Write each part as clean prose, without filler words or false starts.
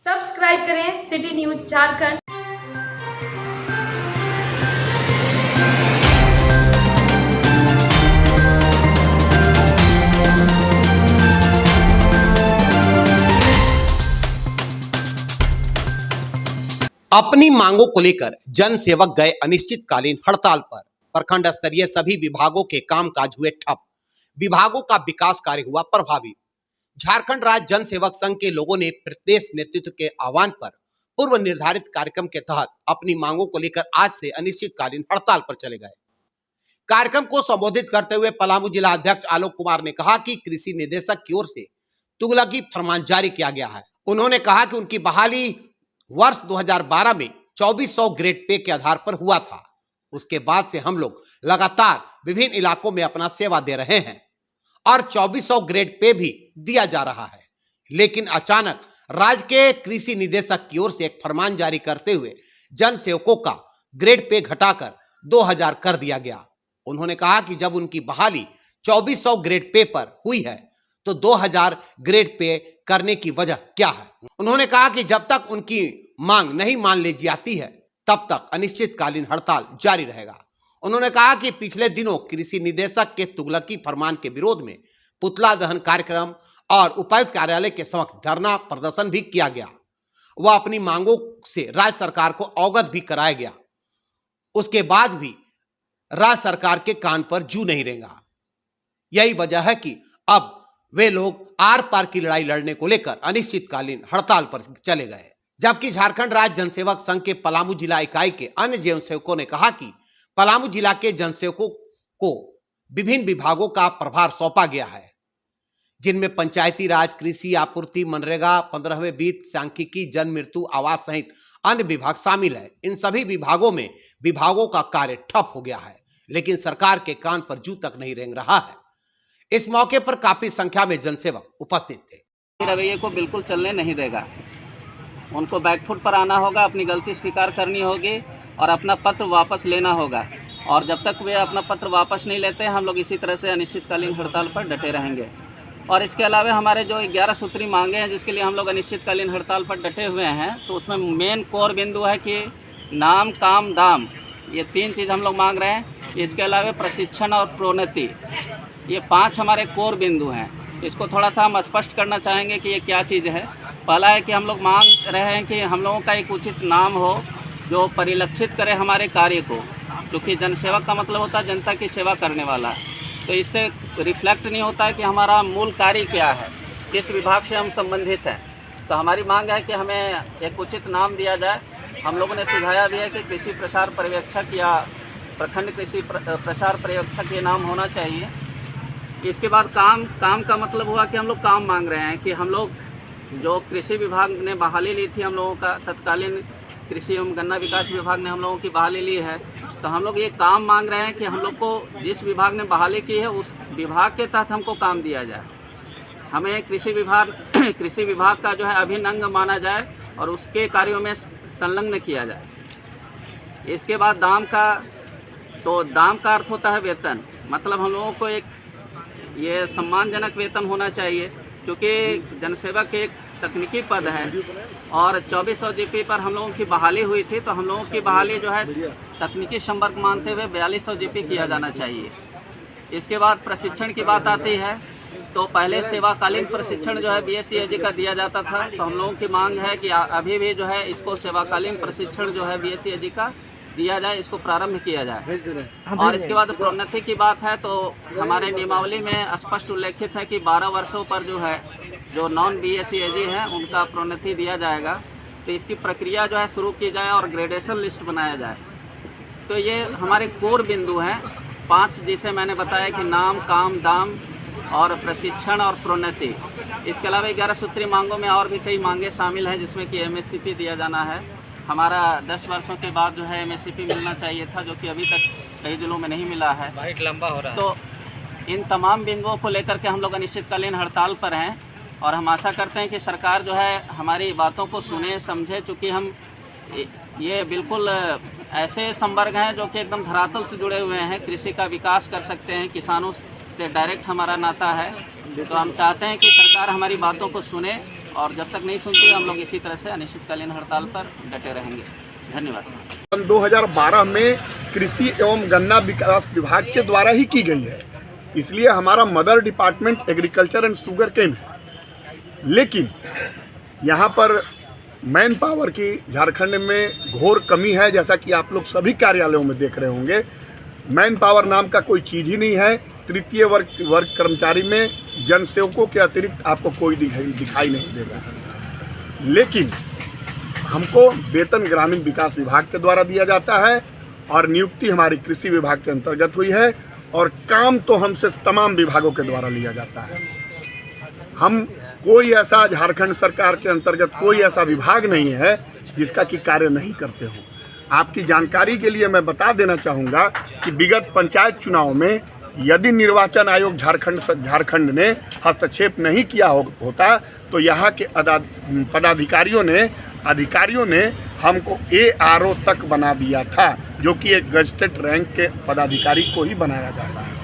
Subscribe करें city news Jharkhand. अपनी मांगों को लेकर जन सेवक गए अनिश्चितकालीन हड़ताल पर। प्रखंड स्तरीय सभी विभागों के कामकाज हुए ठप, विभागों का विकास कार्य हुआ प्रभावित। झारखंड राज्य जन सेवक संघ के लोगों ने प्रदेश नेतृत्व के आह्वान पर पूर्व निर्धारित कार्यक्रम के तहत अपनी मांगों को लेकर आज से अनिश्चितकालीन हड़ताल पर चले गए। कार्यक्रम को संबोधित करते हुए पलामू जिला अध्यक्ष आलोक कुमार ने कहा कि कृषि निदेशक की ओर से तुगलकी फरमान जारी किया गया है। उन्होंने कहा कि उनकी बहाली वर्ष 2012 में 2400 ग्रेड पे के आधार पर हुआ था। उसके बाद से हम लोग लगातार विभिन्न इलाकों में अपना सेवा दे रहे हैं और 2400 ग्रेड पे भी दिया जा रहा है, लेकिन अचानक राज्य के कृषि निदेशक की ओर से एक फरमान जारी करते हुए जन सेवकों का ग्रेड पे घटाकर 2000 कर दिया गया। उन्होंने कहा कि जब उनकी बहाली 2400 ग्रेड पे पर हुई है तो 2000 ग्रेड पे करने की वजह क्या है। उन्होंने कहा कि जब तक उनकी मांग नहीं मान ली जाती है तब तक अनिश्चितकालीन हड़ताल जारी रहेगा। उन्होंने कहा कि पिछले दिनों कृषि निदेशक के तुगलकी फरमान के विरोध में पुतला दहन कार्यक्रम और उपायुक्त कार्यालय के समक्ष धरना प्रदर्शन भी किया गया। वह अपनी मांगों से राज्य सरकार को अवगत भी कराया गया। उसके बाद भी राज्य सरकार के कान पर जू नहीं रेंगा। यही वजह है कि अब वे लोग आर पार की लड़ाई लड़ने को लेकर अनिश्चितकालीन हड़ताल पर चले गए। जबकि झारखंड राज्य जनसेवक संघ के पलामू जिला इकाई के अन्य जनसेवकों ने कहा कि पलामू जिला के जनसेवकों को विभिन्न विभागों का प्रभार सौंपा गया है, जिनमें पंचायती राज, कृषि, आपूर्ति, मनरेगा, 15वें वित्त, सांख्यिकी, जन मृत्यु, आवास सहित अन्य विभाग शामिल है। इन सभी विभागों में विभागों का कार्य ठप हो गया है, लेकिन सरकार के कान पर जू तक नहीं रेंग रहा है। इस मौके पर काफी संख्या में जनसेवक उपस्थित थे। रवैये को बिल्कुल चलने नहीं देगा। उनको बैकफुट पर आना होगा, अपनी गलती स्वीकार करनी होगी और अपना पत्र वापस लेना होगा। और जब तक वे अपना पत्र वापस नहीं लेते हम लोग इसी तरह से अनिश्चितकालीन हड़ताल पर डटे रहेंगे। और इसके अलावा हमारे जो 11 सूत्री मांगे हैं जिसके लिए हम लोग अनिश्चितकालीन हड़ताल पर डटे हुए हैं, तो उसमें मेन कोर बिंदु है कि नाम, काम, दाम, ये 3 चीज़ हम लोग मांग रहे हैं। इसके अलावा प्रशिक्षण और प्रोन्नति, ये 5 हमारे कोर बिंदु हैं। इसको थोड़ा सा हम स्पष्ट करना चाहेंगे कि ये क्या चीज़ है। पहला है कि हम लोग मांग रहे हैं कि हम लोगों का एक उचित नाम हो जो परिलक्षित करे हमारे कार्य को, क्योंकि जनसेवक का मतलब होता है जनता की सेवा करने वाला। तो इससे रिफ्लेक्ट नहीं होता है कि हमारा मूल कार्य क्या है, किस विभाग से हम संबंधित हैं। तो हमारी मांग है कि हमें एक उचित नाम दिया जाए। हम लोगों ने सुझाया भी है कि कृषि प्रसार पर्यवेक्षक या प्रखंड कृषि प्रसार पर्यवेक्षक ये नाम होना चाहिए। इसके बाद काम का मतलब हुआ कि हम लोग काम मांग रहे हैं कि हम लोग जो कृषि विभाग ने बहाली ली थी हम लोगों का, तत्कालीन कृषि एवं गन्ना विकास विभाग ने हम लोगों की बहाली ली है, तो हम लोग ये काम मांग रहे हैं कि हम लोग को जिस विभाग ने बहाली की है उस विभाग के तहत हमको काम दिया जाए। हमें कृषि विभाग का जो है अभिन्न अंग माना जाए और उसके कार्यों में संलग्न किया जाए। इसके बाद दाम का अर्थ होता है वेतन। मतलब हम लोगों को एक ये सम्मानजनक वेतन होना चाहिए, क्योंकि जनसेवक एक तकनीकी पद है और 2400 जीपी पर हम लोगों की बहाली हुई थी, तो हम लोगों की बहाली जो है तकनीकी संवर्ग मानते हुए 4200 जीपी किया जाना चाहिए। इसके बाद प्रशिक्षण की बात आती है, तो पहले सेवाकालीन प्रशिक्षण जो है BSc का दिया जाता था, तो हम लोगों की मांग है कि अभी भी जो है इसको सेवाकालीन प्रशिक्षण जो है BSc का दिया जाए, इसको प्रारंभ किया जाए। और इसके बाद प्रोन्नति की बात है, तो हमारे नियमावली में स्पष्ट उल्लेखित है कि 12 वर्षों पर जो है जो नॉन BSc हैं उनका प्रोन्नति दिया जाएगा। तो इसकी प्रक्रिया जो है शुरू की जाए और ग्रेडेशन लिस्ट बनाया जाए। तो ये हमारे कोर बिंदु हैं 5, जिसे मैंने बताया कि नाम, काम, दाम और प्रशिक्षण और प्रोन्नति। इसके अलावा 11 सूत्री मांगों में और भी कई मांगे शामिल हैं, जिसमें कि MSCP दिया जाना है। हमारा 10 वर्षों के बाद जो है MSCP मिलना चाहिए था, जो कि अभी तक कई जिलों में नहीं मिला है, बहुत लंबा हो रहा है। तो इन तमाम बिंदुओं को लेकर के हम लोग अनिश्चितकालीन हड़ताल पर हैं और हम आशा करते हैं कि सरकार जो है हमारी बातों को सुने, समझे। चूँकि हम ये बिल्कुल ऐसे संवर्ग हैं जो कि एकदम धरातल से जुड़े हुए हैं, कृषि का विकास कर सकते हैं, किसानों से डायरेक्ट हमारा नाता है। तो हम चाहते हैं कि सरकार हमारी बातों को सुने और जब तक नहीं सुनती हम लोग इसी तरह से अनिश्चितकालीन हड़ताल पर डटे रहेंगे। धन्यवाद। सन 2012 में कृषि एवं गन्ना विकास विभाग के द्वारा ही की गई है, इसलिए हमारा mother department agriculture and sugarcane है। लेकिन यहाँ पर मैन पावर की झारखंड में घोर कमी है, जैसा कि आप लोग सभी कार्यालयों में देख रहे होंगे। मैन पावर नाम का कोई चीज़ ही नहीं है। तृतीय वर्ग कर्मचारी में जनसेवकों के अतिरिक्त आपको कोई दिखाई नहीं देगा। लेकिन हमको वेतन ग्रामीण विकास विभाग के द्वारा दिया जाता है और नियुक्ति हमारी कृषि विभाग के अंतर्गत हुई है, और काम तो हमसे तमाम विभागों के द्वारा लिया जाता है। हम कोई ऐसा झारखंड सरकार के अंतर्गत कोई ऐसा विभाग नहीं है जिसका कि कार्य नहीं करते हो। आपकी जानकारी के लिए मैं बता देना चाहूँगा कि विगत पंचायत चुनाव में यदि निर्वाचन आयोग झारखंड ने हस्तक्षेप नहीं किया होता तो यहाँ के अधिकारियों ने हमको ARO तक बना दिया था, जो कि एक गजटेड रैंक के पदाधिकारी को ही बनाया जाता है।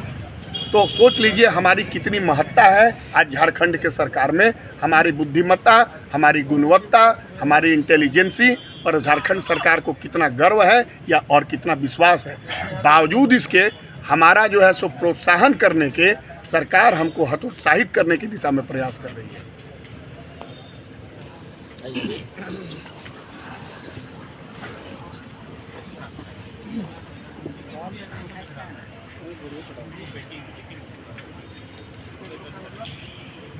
तो सोच लीजिए हमारी कितनी महत्ता है आज झारखंड के सरकार में। हमारी बुद्धिमत्ता, हमारी गुणवत्ता, हमारी इंटेलिजेंसी पर झारखंड सरकार को कितना गर्व है या और कितना विश्वास है। बावजूद इसके हमारा जो है सो प्रोत्साहन करने के सरकार हमको हतोत्साहित करने की दिशा में प्रयास कर रही है।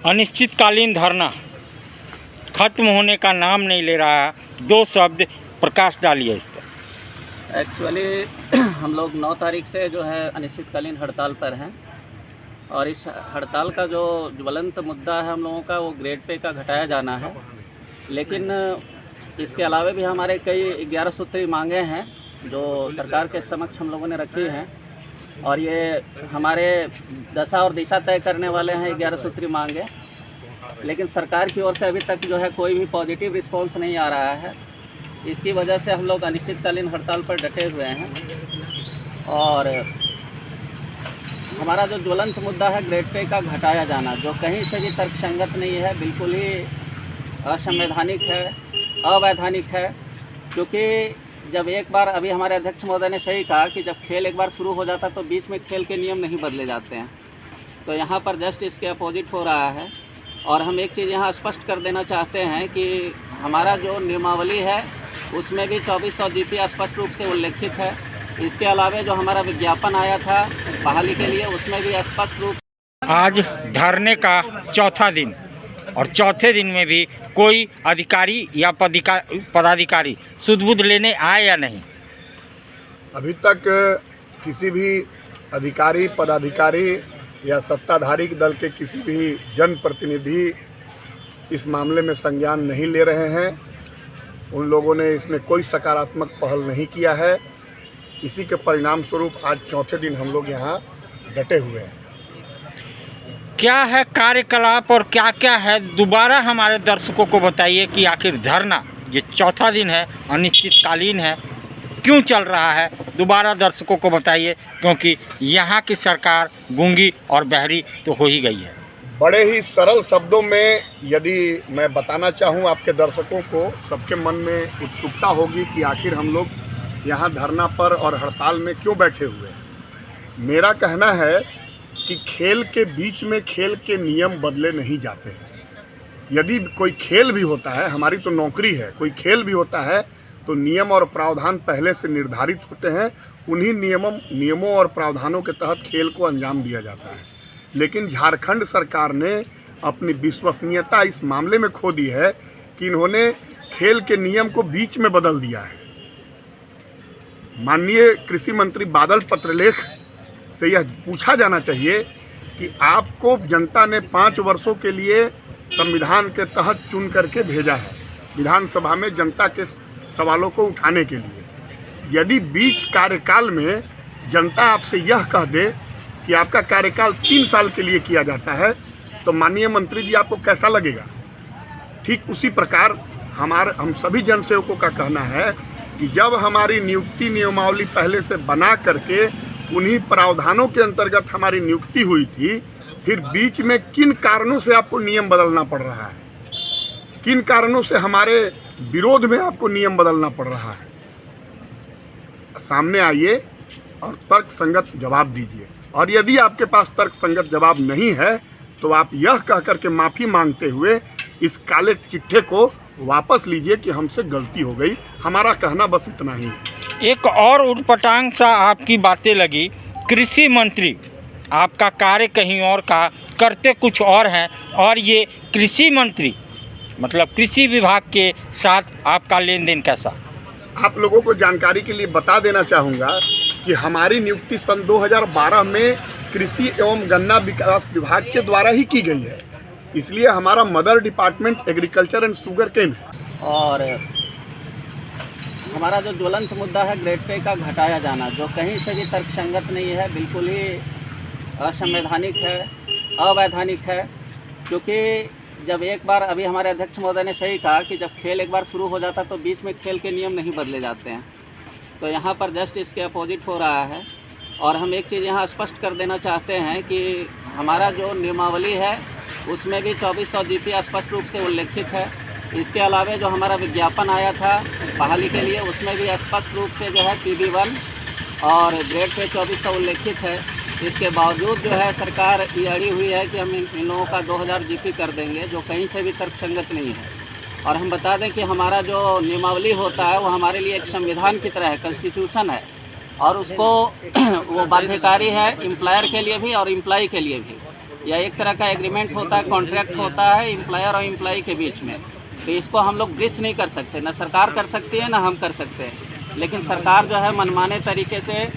अनिश्चितकालीन धरना खत्म होने का नाम नहीं ले रहा है। 2 शब्द प्रकाश डालिए इस पर। एक्चुअली हम लोग 9 तारीख से जो है अनिश्चितकालीन हड़ताल पर हैं, और इस हड़ताल का जो ज्वलंत मुद्दा है हम लोगों का वो ग्रेड पे का घटाया जाना है। लेकिन इसके अलावा भी हमारे कई 11 सूत्री मांगे हैं जो सरकार के समक्ष हम लोगों ने रखी हैं, और ये हमारे दशा और दिशा तय करने वाले हैं 11 सूत्री मांगे। लेकिन सरकार की ओर से अभी तक जो है कोई भी पॉजिटिव रिस्पांस नहीं आ रहा है। इसकी वजह से हम लोग अनिश्चितकालीन हड़ताल पर डटे हुए हैं, और हमारा जो ज्वलंत मुद्दा है ग्रेड पे का घटाया जाना, जो कहीं से भी तर्कसंगत नहीं है, बिल्कुल ही असंवैधानिक है, अवैधानिक है। क्योंकि जब एक बार, अभी हमारे अध्यक्ष महोदय ने सही कहा कि जब खेल एक बार शुरू हो जाता तो बीच में खेल के नियम नहीं बदले जाते हैं। तो यहाँ पर जस्ट इसके अपोजिट हो रहा है। और हम एक चीज़ यहाँ स्पष्ट कर देना चाहते हैं कि हमारा जो नियमावली है उसमें भी 2400 GP स्पष्ट रूप से उल्लेखित है। इसके अलावा जो हमारा विज्ञापन आया था बहाली के लिए, उसमें भी स्पष्ट रूप। आज धरने का चौथा दिन, और चौथे दिन में भी कोई अधिकारी या पदाधिकारी सुध-बुध लेने आए या नहीं? अभी तक किसी भी अधिकारी, पदाधिकारी या सत्ताधारी दल के किसी भी जनप्रतिनिधि इस मामले में संज्ञान नहीं ले रहे हैं। उन लोगों ने इसमें कोई सकारात्मक पहल नहीं किया है। इसी के परिणाम स्वरूप आज चौथे दिन हम लोग यहाँ डटे हुए हैं। क्या है कार्यकलाप और क्या क्या है, दोबारा हमारे दर्शकों को बताइए कि आखिर धरना ये चौथा दिन है, अनिश्चितकालीन है, क्यों चल रहा है? दोबारा दर्शकों को बताइए, क्योंकि यहाँ की सरकार गूंगी और बहरी तो हो ही गई है। बड़े ही सरल शब्दों में यदि मैं बताना चाहूँ आपके दर्शकों को, सबके मन में उत्सुकता होगी कि आखिर हम लोग यहाँ धरना पर और हड़ताल में क्यों बैठे हुए हैं। मेरा कहना है कि खेल के बीच में खेल के नियम बदले नहीं जाते हैं। यदि कोई खेल भी होता है, हमारी तो नौकरी है, कोई खेल भी होता है तो नियम और प्रावधान पहले से निर्धारित होते हैं। उन्हीं नियमों और प्रावधानों के तहत खेल को अंजाम दिया जाता है। लेकिन झारखंड सरकार ने अपनी विश्वसनीयता इस मामले में खो दी है कि इन्होंने खेल के नियम को बीच में बदल दिया है। माननीय कृषि मंत्री बादल पत्रलेख से यह पूछा जाना चाहिए कि आपको जनता ने 5 वर्षों के लिए संविधान के तहत चुन करके भेजा है विधानसभा में जनता के सवालों को उठाने के लिए। यदि बीच कार्यकाल में जनता आपसे यह कह दे कि आपका कार्यकाल 3 साल के लिए किया जाता है, तो माननीय मंत्री जी आपको कैसा लगेगा? ठीक उसी प्रकार हम सभी जनसेवकों का कहना है कि जब हमारी नियुक्ति नियमावली पहले से बना करके उन्हीं प्रावधानों के अंतर्गत हमारी नियुक्ति हुई थी, फिर बीच में किन कारणों से आपको नियम बदलना पड़ रहा है? किन कारणों से हमारे विरोध में आपको नियम बदलना पड़ रहा है, सामने आइए और तर्क संगत जवाब दीजिए। और यदि आपके पास तर्क संगत जवाब नहीं है तो आप यह कह करके माफ़ी मांगते हुए इस काले चिट्ठे को वापस लीजिए कि हमसे गलती हो गई। हमारा कहना बस इतना ही है। एक और उटपटांग सा आपकी बातें लगी, कृषि मंत्री आपका कार्य कहीं और का, करते कुछ और हैं, और ये कृषि मंत्री मतलब कृषि विभाग के साथ आपका लेन देन कैसा? आप लोगों को जानकारी के लिए बता देना चाहूँगा कि हमारी नियुक्ति सन 2012 में कृषि एवं गन्ना विकास विभाग के द्वारा ही की गई है, इसलिए हमारा mother department agriculture and sugarcane है। और हमारा जो ज्वलंत मुद्दा है ग्रेड पे का घटाया जाना, जो कहीं से भी तर्कसंगत नहीं है, बिल्कुल ही असंवैधानिक है, अवैधानिक है। क्योंकि जब एक बार, अभी हमारे अध्यक्ष महोदय ने सही कहा कि जब खेल एक बार शुरू हो जाता तो बीच में खेल के नियम नहीं बदले जाते हैं, तो यहाँ पर जस्ट इसके अपोजिट हो रहा है। और हम एक चीज़ यहाँ स्पष्ट कर देना चाहते हैं कि हमारा जो नियमावली है उसमें भी 2400 GP स्पष्ट रूप से उल्लेखित है। इसके अलावा जो हमारा विज्ञापन आया था बहाली के लिए, उसमें भी स्पष्ट रूप से जो है PB1 और ग्रेड पे 2400 उल्लेखित है। इसके बावजूद जो है सरकार ये अड़ी हुई है कि हम इन लोगों का 2000 GP कर देंगे, जो कहीं से भी तर्कसंगत नहीं है। और हम बता दें कि हमारा जो नियमावली होता है वो हमारे लिए एक संविधान की तरह है, कॉन्स्टिट्यूशन है, और उसको वो बाध्यकारी है एम्प्लॉयर के लिए भी और एम्प्लॉय के लिए भी। यह एक तरह का एग्रीमेंट होता है, कॉन्ट्रैक्ट होता है एम्प्लॉयर और एम्प्लॉय के बीच में। तो इसको हम लोग ब्रीच नहीं कर सकते, ना सरकार कर सकती है ना हम कर सकते हैं। लेकिन सरकार जो है मनमाने तरीके से,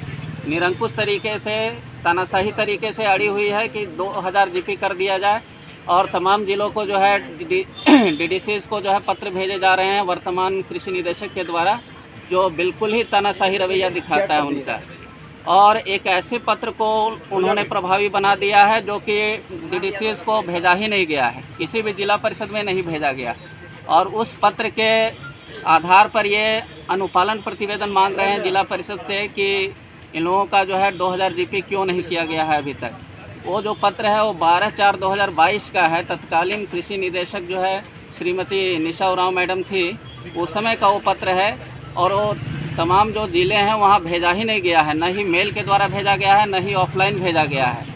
निरंकुश तरीके से, तानाशाही तरीके से अड़ी हुई है कि 2000 GP कर दिया जाए। और तमाम ज़िलों को जो है DDCs को जो है पत्र भेजे जा रहे हैं वर्तमान कृषि निदेशक के द्वारा, जो बिल्कुल ही तानाशाही रवैया दिखाता है उनका। और एक ऐसे पत्र को उन्होंने प्रभावी बना दिया है जो कि DDCs को भेजा ही नहीं गया है, किसी भी जिला परिषद में नहीं भेजा गया। और उस पत्र के आधार पर ये अनुपालन प्रतिवेदन मांग रहे हैं जिला परिषद से कि इन लोगों का जो है 2000 GP क्यों नहीं किया गया है अभी तक। वो जो पत्र है वो 12/4/2022 का है। तत्कालीन कृषि निदेशक जो है श्रीमती निशा उरांव मैडम थी, उस समय का वो पत्र है। और वो तमाम जो ज़िले हैं वहाँ भेजा ही नहीं गया है, न ही मेल के द्वारा भेजा गया है, न ही ऑफलाइन भेजा गया है।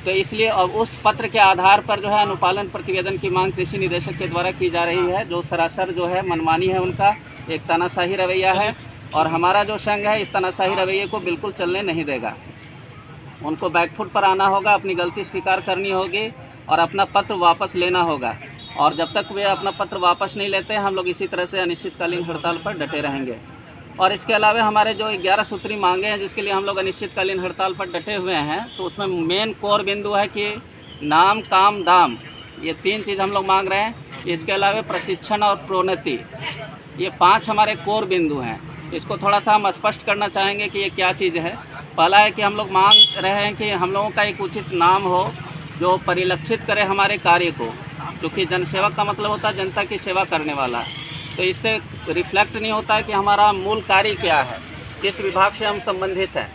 तो इसलिए अब उस पत्र के आधार पर जो है अनुपालन प्रतिवेदन की मांग कृषि निदेशक के द्वारा की जा रही है, जो सरासर जो है मनमानी है, उनका एक तानाशाही रवैया है। और हमारा जो संघ है इस तानाशाही रवैये को बिल्कुल चलने नहीं देगा। उनको बैकफुट पर आना होगा, अपनी गलती स्वीकार करनी होगी और अपना पत्र वापस लेना होगा। और जब तक वे अपना पत्र वापस नहीं लेते हम लोग इसी तरह से अनिश्चितकालीन हड़ताल पर डटे रहेंगे। और इसके अलावा हमारे जो 11 सूत्री मांगे हैं जिसके लिए हम लोग अनिश्चितकालीन हड़ताल पर डटे हुए हैं, तो उसमें मेन कोर बिंदु है कि नाम, काम, दाम, ये 3 चीज़ हम लोग मांग रहे हैं। इसके अलावा प्रशिक्षण और प्रोन्नति, ये 5 हमारे कोर बिंदु हैं। इसको थोड़ा सा हम स्पष्ट करना चाहेंगे कि ये क्या चीज़ है। पहला है कि हम लोग मांग रहे हैं कि हम लोगों का एक उचित नाम हो जो परिलक्षित करे हमारे कार्य को, क्योंकि जनसेवक का मतलब होता है जनता की सेवा करने वाला। तो इससे रिफ्लेक्ट नहीं होता है कि हमारा मूल कार्य क्या है, किस विभाग से हम संबंधित हैं।